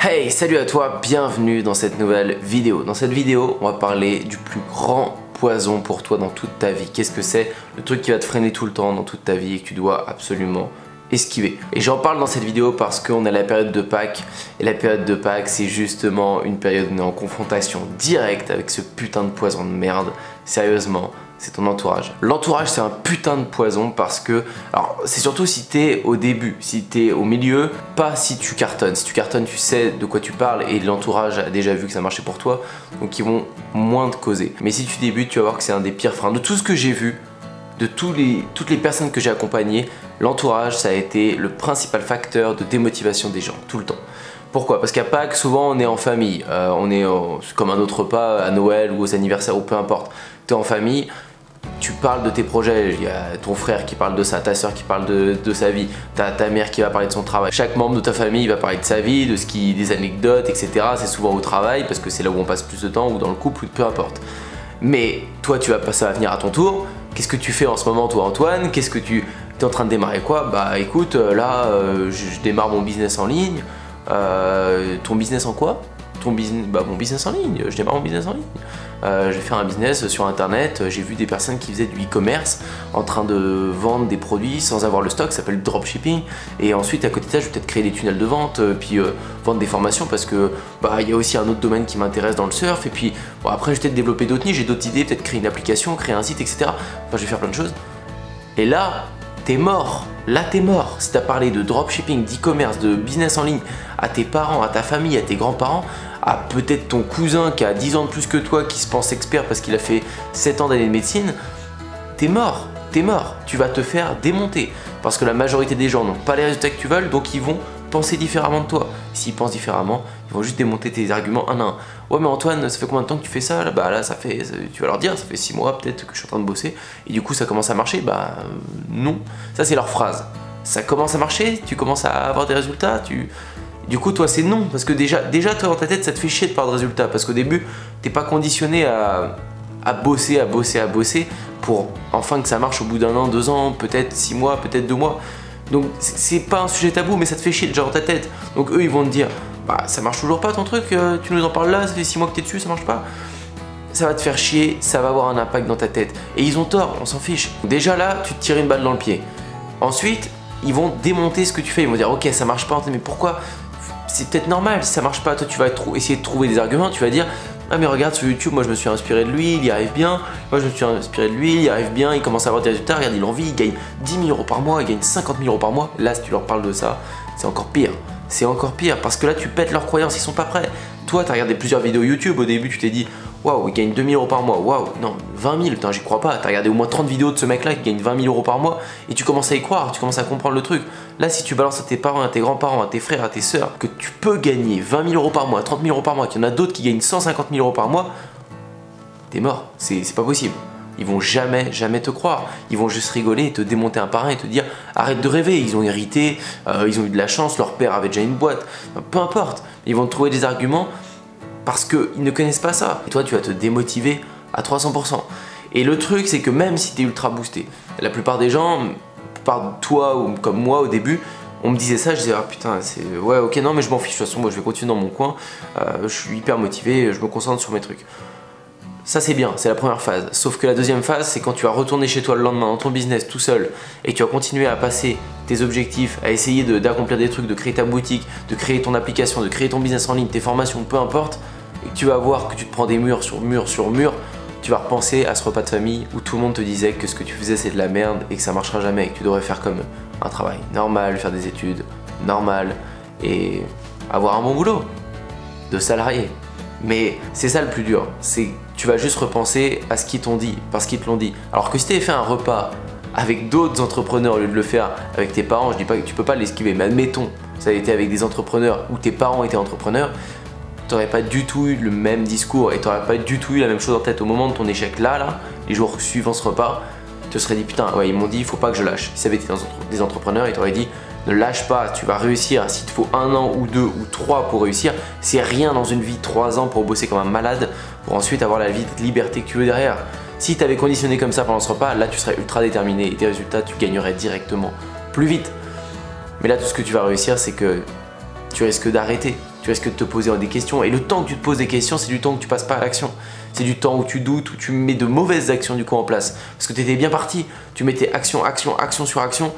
Hey, salut à toi, bienvenue dans cette nouvelle vidéo. Dans cette vidéo, on va parler du plus grand poison pour toi dans toute ta vie. Qu'est-ce que c'est? Le truc qui va te freiner tout le temps dans toute ta vie et que tu dois absolument esquiver. Et j'en parle dans cette vidéo parce qu'on a la période de Pâques. Et la période de Pâques, c'est justement une période où on est en confrontation directe avec ce putain de poison de merde. Sérieusement, c'est ton entourage. L'entourage, c'est un putain de poison parce que, alors c'est surtout si t'es au début, si t'es au milieu, pas si tu cartonnes. Si tu cartonnes, tu sais de quoi tu parles et l'entourage a déjà vu que ça marchait pour toi, donc ils vont moins te causer. Mais si tu débutes, tu vas voir que c'est un des pires freins. De tout ce que j'ai vu, de toutes les personnes que j'ai accompagnées, l'entourage, ça a été le principal facteur de démotivation des gens, tout le temps. Pourquoi? Parce qu'à Pâques, souvent on est en famille, on est comme un autre repas à Noël ou aux anniversaires ou peu importe. Tu es en famille, tu parles de tes projets, il y a ton frère qui parle de ça, ta soeur qui parle de sa vie, ta mère qui va parler de son travail. Chaque membre de ta famille va parler de sa vie, des anecdotes, etc. C'est souvent au travail parce que c'est là où on passe plus de temps ou dans le couple ou peu importe. Mais toi, ça va venir à ton tour. Qu'est-ce que tu fais en ce moment, toi, Antoine? Qu'est-ce que tu es en train de démarrer quoi? Bah écoute, là, je démarre mon business en ligne. Ton business en quoi? Mon business en ligne, je démarre mon business en ligne. Je vais faire un business sur internet, j'ai vu des personnes qui faisaient du e-commerce en train de vendre des produits sans avoir le stock, ça s'appelle le dropshipping. Et ensuite à côté de ça, je vais peut-être créer des tunnels de vente, puis vendre des formations parce que il y a aussi un autre domaine qui m'intéresse dans le surf. Et puis bon, après je vais peut-être développer d'autres niches, j'ai d'autres idées, peut-être créer une application, créer un site, etc. Enfin je vais faire plein de choses. Et là, t'es mort. Là t'es mort. Si t'as parlé de dropshipping, d'e-commerce, de business en ligne à tes parents, à ta famille, à tes grands-parents, à peut-être ton cousin qui a 10 ans de plus que toi, qui se pense expert parce qu'il a fait 7 ans d'années de médecine, t'es mort, t'es mort. Tu vas te faire démonter parce que la majorité des gens n'ont pas les résultats que tu veux, donc ils vont penser différemment de toi. S'ils pensent différemment, ils vont juste démonter tes arguments un à un. Ouais mais Antoine, ça fait combien de temps que tu fais ça? Bah là, tu vas leur dire, ça fait 6 mois peut-être que je suis en train de bosser et du coup ça commence à marcher. Bah non, ça c'est leur phrase. Ça commence à marcher, tu commences à avoir des résultats, Du coup, toi, c'est non, parce que déjà, toi, dans ta tête, ça te fait chier de pas avoir de résultats, parce qu'au début, t'es pas conditionné à bosser pour enfin que ça marche au bout d'un an, 2 ans, peut-être 6 mois, peut-être 2 mois. Donc, c'est pas un sujet tabou, mais ça te fait chier déjà dans ta tête. Donc, eux, ils vont te dire, bah, ça marche toujours pas ton truc, tu nous en parles là, ça fait 6 mois que t'es dessus, ça marche pas. Ça va te faire chier, ça va avoir un impact dans ta tête. Et ils ont tort, on s'en fiche. Déjà là, tu te tires une balle dans le pied. Ensuite, ils vont démonter ce que tu fais, ils vont dire, ok, ça marche pas, mais pourquoi? C'est peut-être normal, si ça marche pas, toi tu vas essayer de trouver des arguments, tu vas dire ah mais regarde sur YouTube, moi je me suis inspiré de lui, il y arrive bien, moi je me suis inspiré de lui, il y arrive bien, il commence à avoir des résultats, regarde il en vit, il gagne 10 000 euros par mois, il gagne 50 000 euros par mois. Là si tu leur parles de ça, c'est encore pire. C'est encore pire parce que là tu pètes leurs croyances, ils sont pas prêts. Toi tu as regardé plusieurs vidéos YouTube, au début tu t'es dit waouh il gagne 2 000 euros par mois, waouh non 20 000, putain j'y crois pas. Tu as regardé au moins 30 vidéos de ce mec là qui gagne 20 000 euros par mois et tu commences à y croire, tu commences à comprendre le truc. Là si tu balances à tes parents, à tes grands-parents, à tes frères, à tes sœurs que tu peux gagner 20 000 euros par mois, 30 000 euros par mois, qu'il y en a d'autres qui gagnent 150 000 euros par mois, t'es mort, c'est pas possible. Ils vont jamais te croire. Ils vont juste rigoler et te démonter un par un et te dire arrête de rêver, ils ont hérité, ils ont eu de la chance, leur père avait déjà une boîte. Peu importe, ils vont te trouver des arguments parce qu'ils ne connaissent pas ça. Et toi, tu vas te démotiver à 300%. Et le truc, c'est que même si tu es ultra boosté, la plupart des gens, toi ou comme moi au début, on me disait ça, je disais ah putain, ouais ok non mais je m'en fiche, de toute façon moi je vais continuer dans mon coin, je suis hyper motivé, je me concentre sur mes trucs. Ça c'est bien, c'est la première phase. Sauf que la deuxième phase, c'est quand tu vas retourner chez toi le lendemain dans ton business tout seul et que tu vas continuer à passer tes objectifs, à essayer d'accomplir des trucs, de créer ta boutique, de créer ton application, de créer ton business en ligne, tes formations, peu importe, et que tu vas voir que tu te prends des murs sur murs sur murs, tu vas repenser à ce repas de famille où tout le monde te disait que ce que tu faisais c'est de la merde et que ça marchera jamais et que tu devrais faire comme un travail normal, faire des études normales et avoir un bon boulot de salarié. Mais c'est ça le plus dur, c'est tu vas juste repenser à ce qu'ils t'ont dit, parce qu'ils te l'ont dit. Alors que si tu avais fait un repas avec d'autres entrepreneurs au lieu de le faire avec tes parents, je dis pas que tu peux pas l'esquiver, mais admettons, ça a été avec des entrepreneurs ou tes parents étaient entrepreneurs, tu n'aurais pas du tout eu le même discours et tu n'aurais pas du tout eu la même chose en tête au moment de ton échec là, les jours suivant ce repas, tu te serais dit putain, ouais, ils m'ont dit il faut pas que je lâche. Si ça avait été des entrepreneurs, ils t'auraient dit ne lâche pas, tu vas réussir, s'il te faut 1 an ou 2 ou 3 pour réussir, c'est rien dans une vie, 3 ans pour bosser comme un malade, pour ensuite avoir la vie de liberté que tu veux derrière. Si tu avais conditionné comme ça pendant ce repas, là tu serais ultra déterminé et tes résultats tu gagnerais directement, plus vite. Mais là tout ce que tu vas réussir c'est que tu risques d'arrêter. tu risques de te poser des questions. Et le temps que tu te poses des questions, c'est du temps que tu passes pas à l'action. C'est du temps où tu doutes, où tu mets de mauvaises actions du coup en place. Parce que tu étais bien parti, tu mettais action, action, action sur action.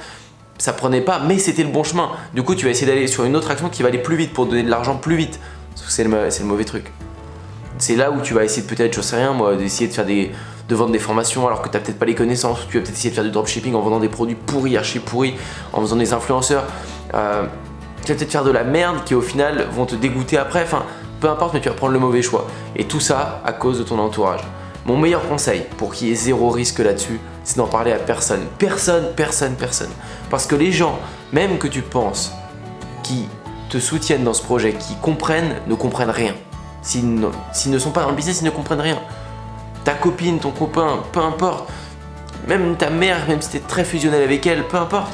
Ça prenait pas, mais c'était le bon chemin. Du coup, tu vas essayer d'aller sur une autre action qui va aller plus vite pour te donner de l'argent plus vite. C'est le mauvais truc. C'est là où tu vas essayer de peut-être, je sais rien moi, d'essayer de faire de vendre des formations alors que tu n'as peut-être pas les connaissances. Tu vas peut-être essayer de faire du dropshipping en vendant des produits pourris, archi pourris, en faisant des influenceurs. Tu vas peut-être faire de la merde qui au final vont te dégoûter après. Enfin, peu importe, mais tu vas prendre le mauvais choix. Et tout ça à cause de ton entourage. Mon meilleur conseil pour qu'il y ait zéro risque là-dessus, c'est d'en parler à personne. Personne, personne, personne. Parce que les gens, même que tu penses, qui te soutiennent dans ce projet, qui comprennent, ne comprennent rien. S'ils ne sont pas dans le business, ils ne comprennent rien. Ta copine, ton copain, peu importe. Même ta mère, même si tu es très fusionnel avec elle, peu importe.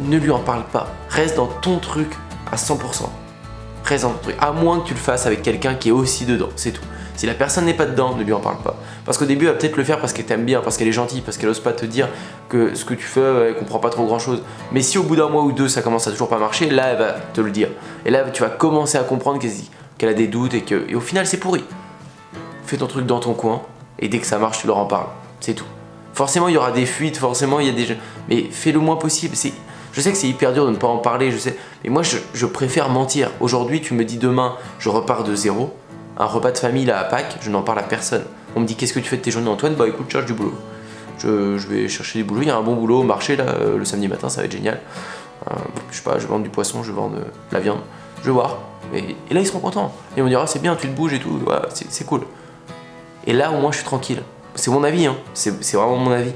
Ne lui en parle pas. Reste dans ton truc à 100%. Reste dans ton truc. À moins que tu le fasses avec quelqu'un qui est aussi dedans, c'est tout. Si la personne n'est pas dedans, ne lui en parle pas. Parce qu'au début, elle va peut-être le faire parce qu'elle t'aime bien, parce qu'elle est gentille, parce qu'elle n'ose pas te dire que ce que tu fais, elle comprend pas trop grand chose. Mais si au bout d'un mois ou deux, ça commence à toujours pas marcher, là, elle va te le dire. Et là, tu vas commencer à comprendre qu'elle a des doutes et au final, c'est pourri. Fais ton truc dans ton coin et dès que ça marche, tu leur en parles. C'est tout. Forcément, il y aura des fuites, forcément, il y a des jeux. Mais fais le moins possible. Je sais que c'est hyper dur de ne pas en parler, je sais. Mais moi, je préfère mentir. Aujourd'hui, tu me dis demain, je repars de zéro. Un repas de famille là à Pâques, je n'en parle à personne. On me dit qu'est-ce que tu fais de tes journées Antoine? Bah écoute, je cherche du boulot. Je vais chercher du boulot, il y a un bon boulot au marché là, le samedi matin, ça va être génial. Je sais pas, je vais vendre du poisson, je vais vendre de la viande, je vais voir. Et là ils seront contents. Ils vont dire ah, c'est bien, tu te bouges et tout, ouais, c'est cool. Et là au moins je suis tranquille. C'est mon avis, hein. C'est vraiment mon avis.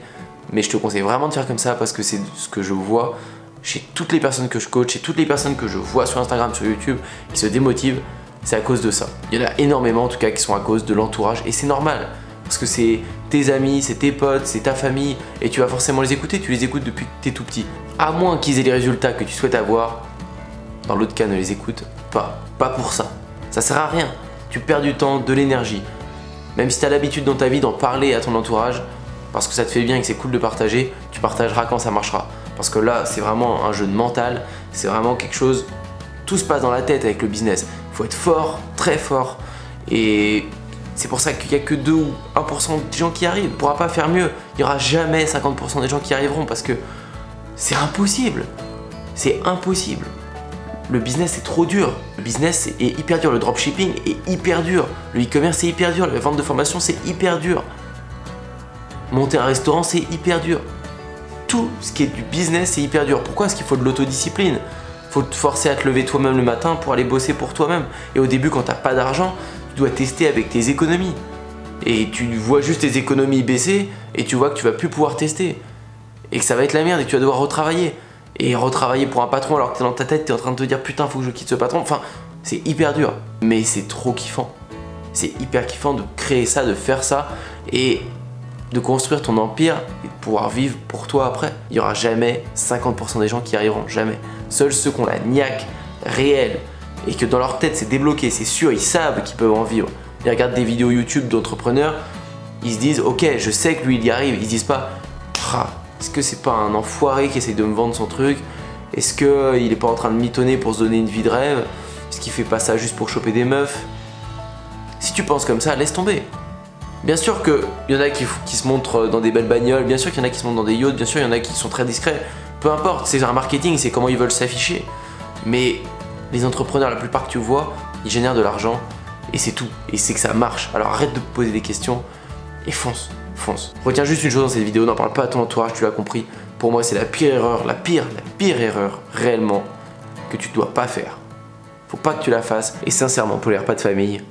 Mais je te conseille vraiment de faire comme ça parce que c'est ce que je vois chez toutes les personnes que je coach, chez toutes les personnes que je vois sur Instagram, sur YouTube, qui se démotivent. C'est à cause de ça. Il y en a énormément en tout cas qui sont à cause de l'entourage et c'est normal. Parce que c'est tes amis, c'est tes potes, c'est ta famille et tu vas forcément les écouter, tu les écoutes depuis que tu es tout petit. À moins qu'ils aient les résultats que tu souhaites avoir, dans l'autre cas ne les écoute pas. Pas pour ça. Ça sert à rien. Tu perds du temps, de l'énergie. Même si tu as l'habitude dans ta vie d'en parler à ton entourage, parce que ça te fait bien et que c'est cool de partager, tu partageras quand ça marchera. Parce que là c'est vraiment un jeu de mental, c'est vraiment quelque chose, tout se passe dans la tête avec le business. Il faut être fort, très fort et c'est pour ça qu'il n'y a que 2 ou 1% des gens qui arrivent. On ne pourra pas faire mieux. Il n'y aura jamais 50% des gens qui arriveront parce que c'est impossible. C'est impossible. Le business est trop dur. Le business est hyper dur. Le dropshipping est hyper dur. Le e-commerce c'est hyper dur. La vente de formation c'est hyper dur. Monter un restaurant c'est hyper dur. Tout ce qui est du business c'est hyper dur. Pourquoi est-ce qu'il faut de l'autodiscipline? Faut te forcer à te lever toi-même le matin pour aller bosser pour toi-même. Et au début, quand tu n'as pas d'argent, tu dois tester avec tes économies. Et tu vois juste tes économies baisser et tu vois que tu vas plus pouvoir tester. Et que ça va être la merde et que tu vas devoir retravailler. Et retravailler pour un patron alors que tu es dans ta tête, tu es en train de te dire putain, faut que je quitte ce patron. Enfin, c'est hyper dur. Mais c'est trop kiffant. C'est hyper kiffant de créer ça, de faire ça et de construire ton empire et de pouvoir vivre pour toi après. Il n'y aura jamais 50% des gens qui y arriveront, jamais. Seuls ceux qui ont la niaque réelle et que dans leur tête c'est débloqué, c'est sûr, ils savent qu'ils peuvent en vivre. Ils regardent des vidéos YouTube d'entrepreneurs, ils se disent ok, je sais que lui il y arrive. Ils se disent pas ah, est-ce que c'est pas un enfoiré qui essaye de me vendre son truc? Est-ce qu'il est pas en train de mitonner pour se donner une vie de rêve? Est-ce qu'il fait pas ça juste pour choper des meufs? Si tu penses comme ça, laisse tomber. Bien sûr qu'il y en a qui se montrent dans des belles bagnoles, bien sûr qu'il y en a qui se montrent dans des yachts, bien sûr il y en a qui sont très discrets. Peu importe, c'est un marketing, c'est comment ils veulent s'afficher. Mais les entrepreneurs, la plupart que tu vois, ils génèrent de l'argent et c'est tout. Et c'est que ça marche. Alors arrête de te poser des questions et fonce, fonce. Retiens juste une chose dans cette vidéo, n'en parle pas à ton entourage, tu l'as compris. Pour moi, c'est la pire erreur, la pire erreur réellement que tu ne dois pas faire. Faut pas que tu la fasses et sincèrement, pour les repas de famille,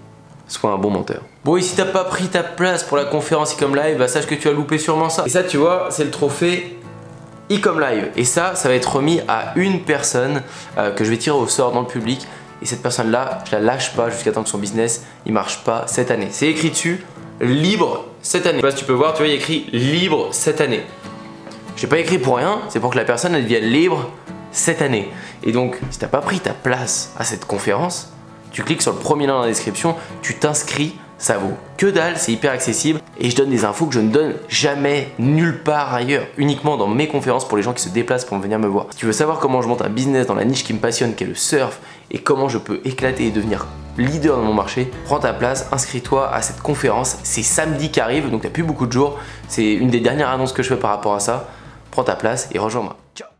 sois un bon menteur. Bon, et si t'as pas pris ta place pour la conférence Ecom Live, bah sache que tu as loupé sûrement ça. Et ça, tu vois, c'est le trophée Ecom Live. Et ça va être remis à une personne que je vais tirer au sort dans le public. Et cette personne-là, je la lâche pas jusqu'à temps que son business il marche pas cette année. C'est écrit dessus, libre cette année. Je sais pas si tu peux voir, tu vois, il y a écrit libre cette année. J'ai pas écrit pour rien, c'est pour que la personne elle devienne libre cette année. Et donc, si t'as pas pris ta place à cette conférence, tu cliques sur le premier lien dans la description, tu t'inscris, ça vaut que dalle, c'est hyper accessible et je donne des infos que je ne donne jamais nulle part ailleurs, uniquement dans mes conférences pour les gens qui se déplacent pour venir me voir. Si tu veux savoir comment je monte un business dans la niche qui me passionne, qui est le surf et comment je peux éclater et devenir leader dans mon marché, prends ta place, inscris-toi à cette conférence. C'est samedi qui arrive, donc t'as plus beaucoup de jours. C'est une des dernières annonces que je fais par rapport à ça. Prends ta place et rejoins-moi. Ciao!